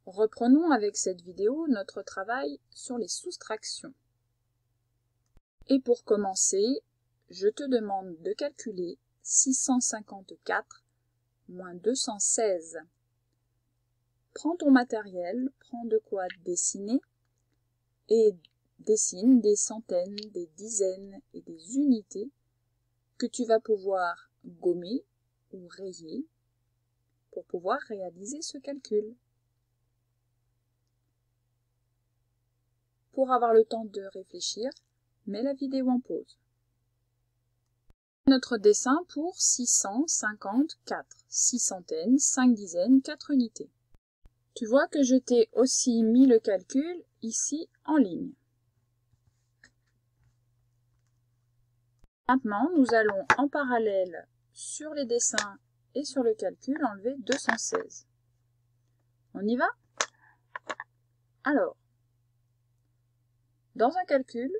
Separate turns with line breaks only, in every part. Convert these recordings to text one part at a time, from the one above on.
Reprenons avec cette vidéo notre travail sur les soustractions. Et pour commencer, je te demande de calculer 654 moins 216. Prends ton matériel, prends de quoi dessiner et dessine des centaines, des dizaines et des unités que tu vas pouvoir gommer ou rayer pour pouvoir réaliser ce calcul. Pour avoir le temps de réfléchir, mets la vidéo en pause. Notre dessin pour 654, 6 centaines, 5 dizaines, 4 unités. Tu vois que je t'ai aussi mis le calcul ici en ligne. Maintenant, nous allons en parallèle sur les dessins et sur le calcul enlever 216. On y va? Alors, dans un calcul,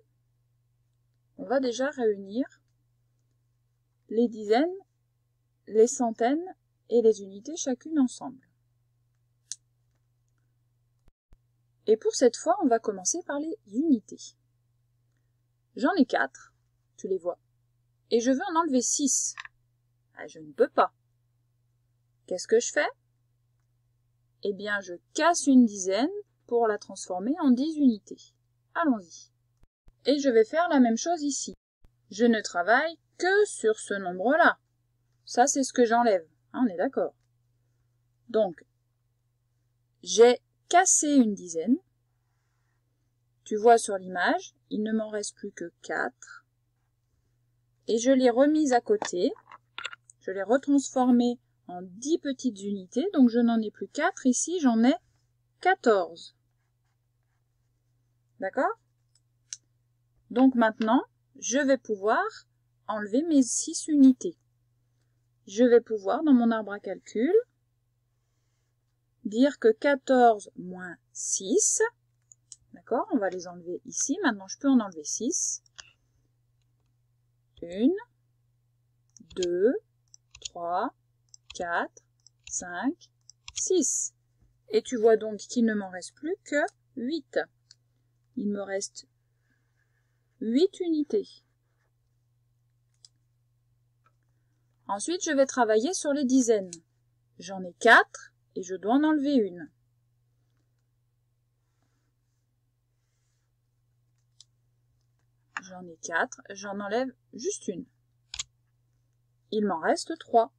on va déjà réunir les dizaines, les centaines et les unités chacune ensemble. Et pour cette fois, on va commencer par les unités. J'en ai 4, tu les vois, et je veux en enlever 6. Ah, je ne peux pas. Qu'est-ce que je fais? Eh bien, je casse une dizaine pour la transformer en 10 unités. Allons-y. Et je vais faire la même chose ici. Je ne travaille que sur ce nombre-là. Ça, c'est ce que j'enlève. On est d'accord. Donc, j'ai cassé une dizaine. Tu vois sur l'image, il ne m'en reste plus que 4. Et je l'ai remise à côté. Je l'ai retransformée en 10 petites unités. Donc, je n'en ai plus 4. Ici, j'en ai 14. D'accord? Donc, maintenant, je vais pouvoir enlever mes 6 unités. Je vais pouvoir, dans mon arbre à calcul, dire que 14 moins 6, d'accord, on va les enlever ici. Maintenant, je peux en enlever 6. 1, 2, 3, 4, 5, 6. Et tu vois donc qu'il ne m'en reste plus que 8. Il me reste 8 unités. Ensuite, je vais travailler sur les dizaines. J'en ai 4 et je dois en enlever une. J'en ai 4, j'en enlève juste une. Il m'en reste 3.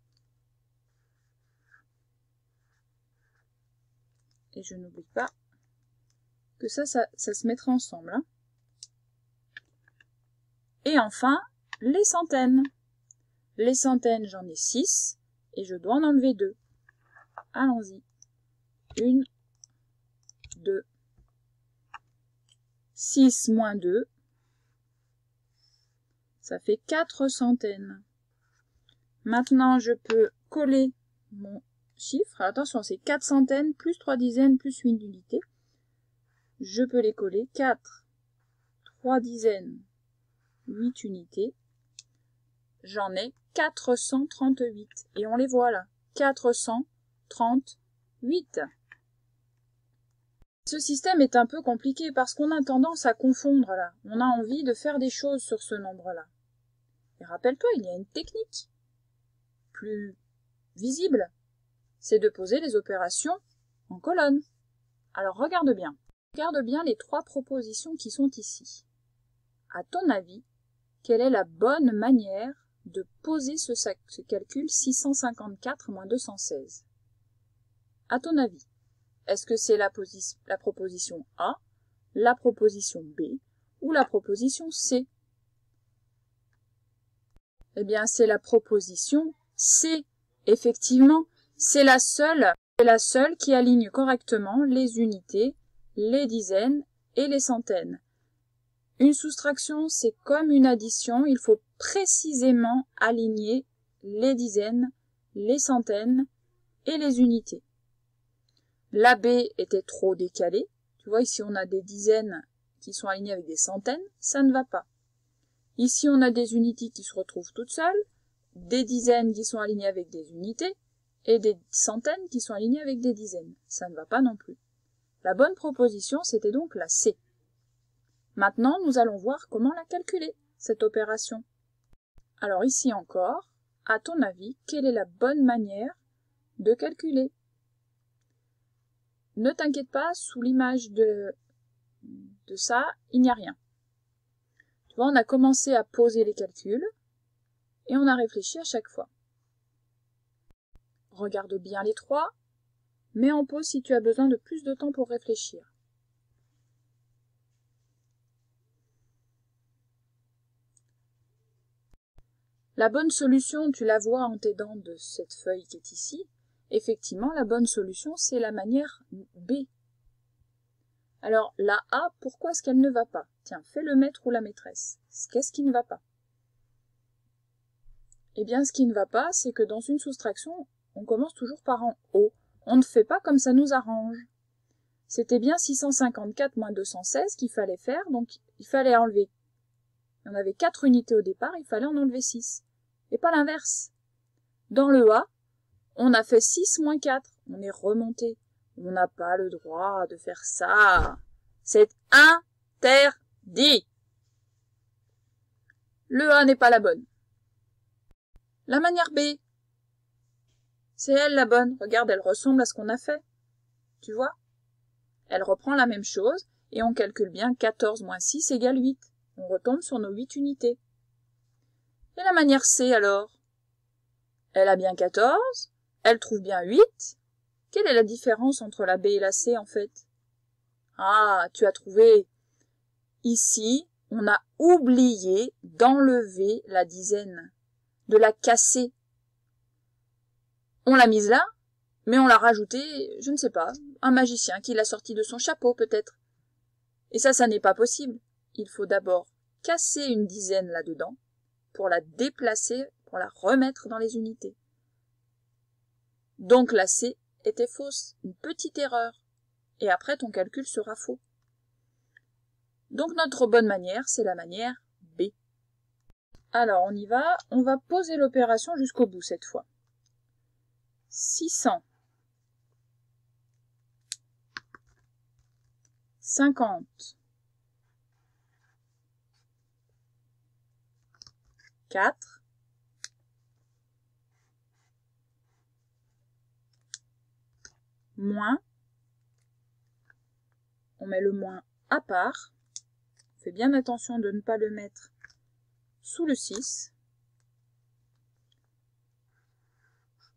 Et je n'oublie pas que ça se mettra ensemble. Hein. Et enfin, les centaines. Les centaines, j'en ai 6 et je dois en enlever 2. Allons-y. 1, 2. 6 moins 2. Ça fait 4 centaines. Maintenant, je peux coller mon chiffre. Attention, c'est 4 centaines plus 3 dizaines plus 8 unités. Je peux les coller. 4, 3 dizaines, 8 unités. J'en ai 438. Et on les voit là. 438. Ce système est un peu compliqué parce qu'on a tendance à confondre là. On a envie de faire des choses sur ce nombre-là. Et rappelle-toi, il y a une technique plus visible. C'est de poser les opérations en colonne. Alors regarde bien. Regarde bien les 3 propositions qui sont ici. À ton avis, quelle est la bonne manière de poser ce calcul 654 moins 216? À ton avis, est-ce que c'est la proposition A, la proposition B ou la proposition C? Eh bien, c'est la proposition C. Effectivement, c'est la seule qui aligne correctement les unités, les dizaines et les centaines. Une soustraction, c'est comme une addition, il faut précisément aligner les dizaines, les centaines et les unités. La B était trop décalée. Tu vois, ici on a des dizaines qui sont alignées avec des centaines, ça ne va pas. Ici on a des unités qui se retrouvent toutes seules, des dizaines qui sont alignées avec des unités, et des centaines qui sont alignées avec des dizaines. Ça ne va pas non plus. La bonne proposition, c'était donc la C. Maintenant, nous allons voir comment la calculer, cette opération. Alors ici encore, à ton avis, quelle est la bonne manière de calculer? Ne t'inquiète pas, sous l'image de ça, il n'y a rien. Tu vois, on a commencé à poser les calculs et on a réfléchi à chaque fois. Regarde bien les trois, mets en pause si tu as besoin de plus de temps pour réfléchir. La bonne solution, tu la vois en t'aidant de cette feuille qui est ici. Effectivement, la bonne solution, c'est la manière B. Alors, la A, pourquoi est-ce qu'elle ne va pas? Tiens, fais le maître ou la maîtresse. Qu'est-ce qui ne va pas? Eh bien, ce qui ne va pas, c'est que dans une soustraction, on commence toujours par en haut. On ne fait pas comme ça nous arrange. C'était bien 654 moins 216 qu'il fallait faire, donc il fallait enlever. On avait 4 unités au départ, il fallait en enlever 6. Et pas l'inverse. Dans le A, on a fait 6 moins 4. On est remonté. On n'a pas le droit de faire ça. C'est interdit. Le A n'est pas la bonne. La manière B, c'est elle la bonne. Regarde, elle ressemble à ce qu'on a fait. Tu vois? Elle reprend la même chose et on calcule bien 14 moins 6 égale 8. On retombe sur nos 8 unités. Et la manière C alors? Elle a bien 14, elle trouve bien 8. Quelle est la différence entre la B et la C en fait? Ah, tu as trouvé. Ici, on a oublié d'enlever la dizaine, de la casser. On l'a mise là, mais on l'a rajoutée, je ne sais pas, un magicien qui l'a sortie de son chapeau peut-être. Et ça n'est pas possible. Il faut d'abord casser une dizaine là-dedans pour la déplacer, pour la remettre dans les unités. Donc la C était fausse, une petite erreur. Et après, ton calcul sera faux. Donc notre bonne manière, c'est la manière B. Alors, on y va. On va poser l'opération jusqu'au bout cette fois. 600. 50. 4. Moins. On met le moins à part. Fais bien attention de ne pas le mettre sous le 6.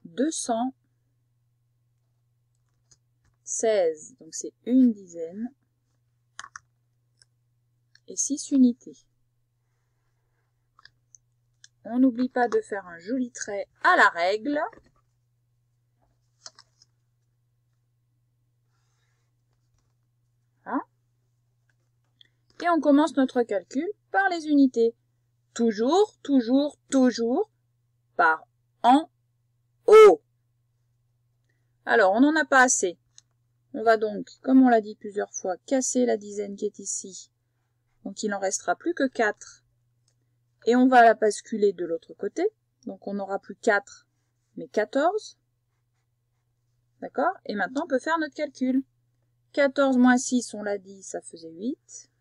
216, donc c'est une dizaine, et 6 unités. On n'oublie pas de faire un joli trait à la règle. Hein? Et on commence notre calcul par les unités. Toujours, toujours, toujours par en haut. Alors, on n'en a pas assez. On va donc, comme on l'a dit plusieurs fois, casser la dizaine qui est ici. Donc, il n'en restera plus que 4. Et on va la basculer de l'autre côté. Donc, on n'aura plus 4, mais 14. D'accord? Et maintenant, on peut faire notre calcul. 14 moins 6, on l'a dit, ça faisait 8.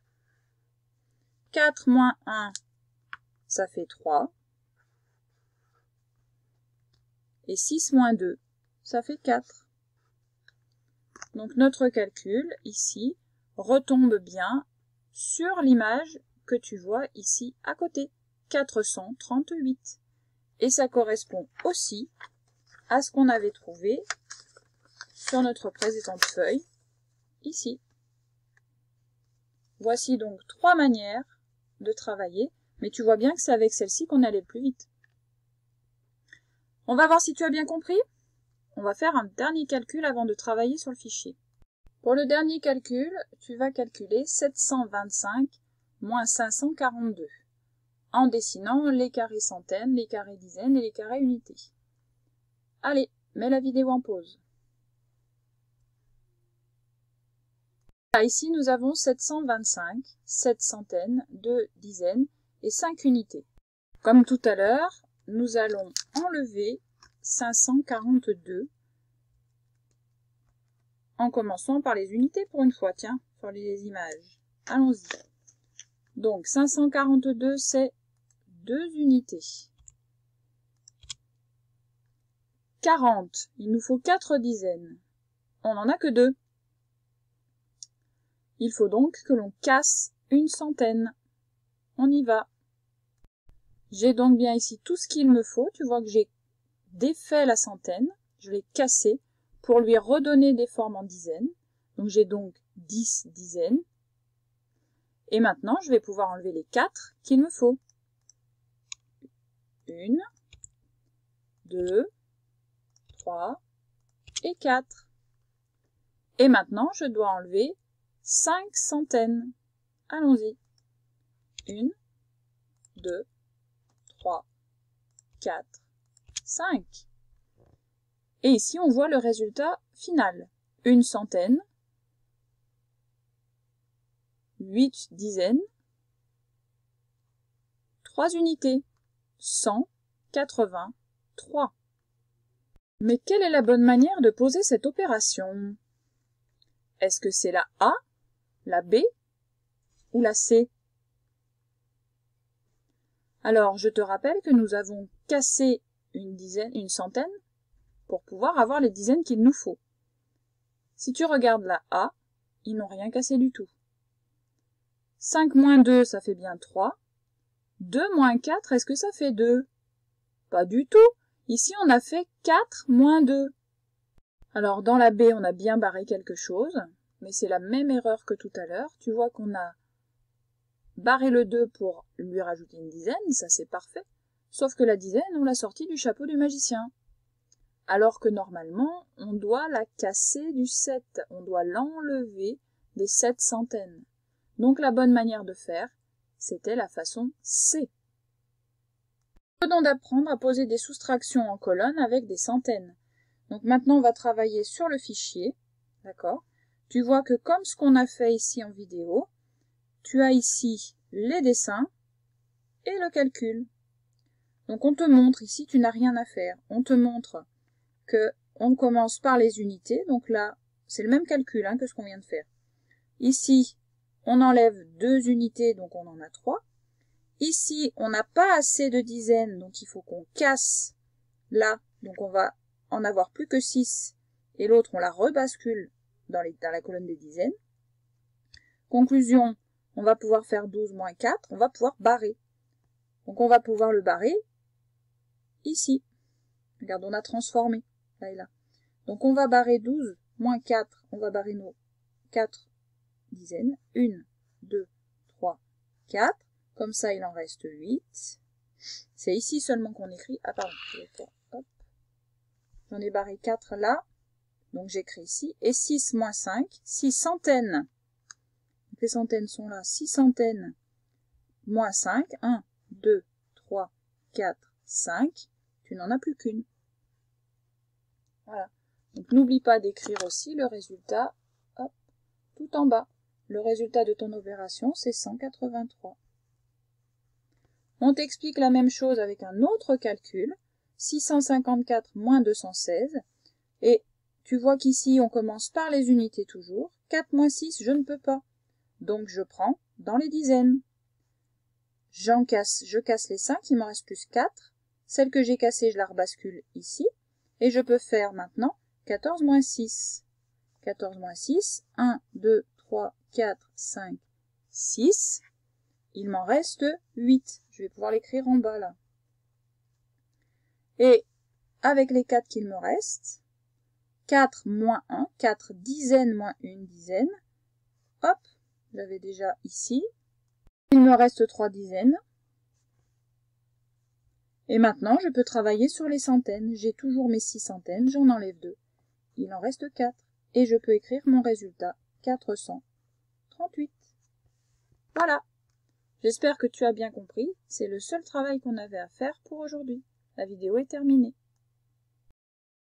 4 moins 1, ça fait 3. Et 6 moins 2, ça fait 4. Donc notre calcul, ici, retombe bien sur l'image que tu vois ici à côté. 438. Et ça correspond aussi à ce qu'on avait trouvé sur notre précédente feuille, ici. Voici donc 3 manières de travailler, mais tu vois bien que c'est avec celle-ci qu'on allait le plus vite. On va voir si tu as bien compris. On va faire un dernier calcul avant de travailler sur le fichier. Pour le dernier calcul, tu vas calculer 725 moins 542 en dessinant les carrés centaines, les carrés dizaines et les carrés unités. Allez, mets la vidéo en pause. Là, ici, nous avons 725, 7 centaines, 2 dizaines et 5 unités. Comme tout à l'heure, nous allons enlever 542 en commençant par les unités pour une fois, tiens, sur les images. Allons-y. Donc 542, c'est 2 unités. 40, il nous faut 4 dizaines. On n'en a que 2. Il faut donc que l'on casse une centaine. On y va. J'ai donc bien ici tout ce qu'il me faut. Tu vois que j'ai défait la centaine. Je l'ai cassé pour lui redonner des formes en dizaines. Donc j'ai donc 10 dizaines. Et maintenant, je vais pouvoir enlever les 4 qu'il me faut. 1, 2, 3 et 4. Et maintenant, je dois enlever 5 centaines. Allons-y. 1, 2, 3, 4, 5. Et ici, on voit le résultat final. Une centaine, 8 dizaines, 3 unités, 183. Mais quelle est la bonne manière de poser cette opération? Est-ce que c'est la A, la B ou la C? Alors, je te rappelle que nous avons cassé une centaine pour pouvoir avoir les dizaines qu'il nous faut. Si tu regardes la A, ils n'ont rien cassé du tout. 5 moins 2, ça fait bien 3. 2 moins 4, est-ce que ça fait 2? Pas du tout. Ici, on a fait 4 moins 2. Alors, dans la B, on a bien barré quelque chose, mais c'est la même erreur que tout à l'heure. Tu vois qu'on a barré le 2 pour lui rajouter une dizaine, ça c'est parfait. Sauf que la dizaine, on l'a sortie du chapeau du magicien. Alors que normalement, on doit la casser du 7. On doit l'enlever des 7 centaines. Donc la bonne manière de faire, c'était la façon C. Venons d'apprendre à poser des soustractions en colonne avec des centaines. Donc maintenant, on va travailler sur le fichier. D'accord? Tu vois que comme ce qu'on a fait ici en vidéo, tu as ici les dessins et le calcul. Donc on te montre, ici tu n'as rien à faire. On te montre que on commence par les unités. Donc là, c'est le même calcul que ce qu'on vient de faire. Ici, on enlève 2 unités, donc on en a 3. Ici, on n'a pas assez de dizaines, donc il faut qu'on casse là. Donc on va en avoir plus que 6. Et l'autre, on la rebascule dans la colonne des dizaines. Conclusion, on va pouvoir faire 12 moins 4, on va pouvoir barrer. Donc on va pouvoir le barrer ici. Regarde, on a transformé, là et là. Donc on va barrer 12 moins 4, on va barrer nos 4 dizaines. 1, 2, 3, 4. Comme ça, il en reste 8. C'est ici seulement qu'on écrit. Ah pardon, je vais faire, hop. J'en ai barré 4 là. Donc j'écris ici. Et 6 moins 5, 6 centaines. Donc, les centaines sont là. 6 centaines moins 5. 1, 2, 3, 4, 5. Tu n'en as plus qu'une. Voilà. Donc n'oublie pas d'écrire aussi le résultat, hop, tout en bas. Le résultat de ton opération, c'est 183. On t'explique la même chose avec un autre calcul, 654 moins 216. Et tu vois qu'ici, on commence par les unités toujours. 4 moins 6, je ne peux pas. Donc je prends dans les dizaines. Je casse les 5, il m'en reste plus 4. Celle que j'ai cassée, je la rebascule ici. Et je peux faire maintenant 14 moins 6. 14 moins 6, 1, 2, 3, 4, 5, 6. Il m'en reste 8. Je vais pouvoir l'écrire en bas là. Et avec les 4 qu'il me reste, 4 moins 1, 4 dizaines moins 1 dizaine. Hop, j'avais déjà ici. Il me reste 3 dizaines. Et maintenant, je peux travailler sur les centaines. J'ai toujours mes 6 centaines, j'en enlève 2. Il en reste 4. Et je peux écrire mon résultat, 438. Voilà. J'espère que tu as bien compris. C'est le seul travail qu'on avait à faire pour aujourd'hui. La vidéo est terminée.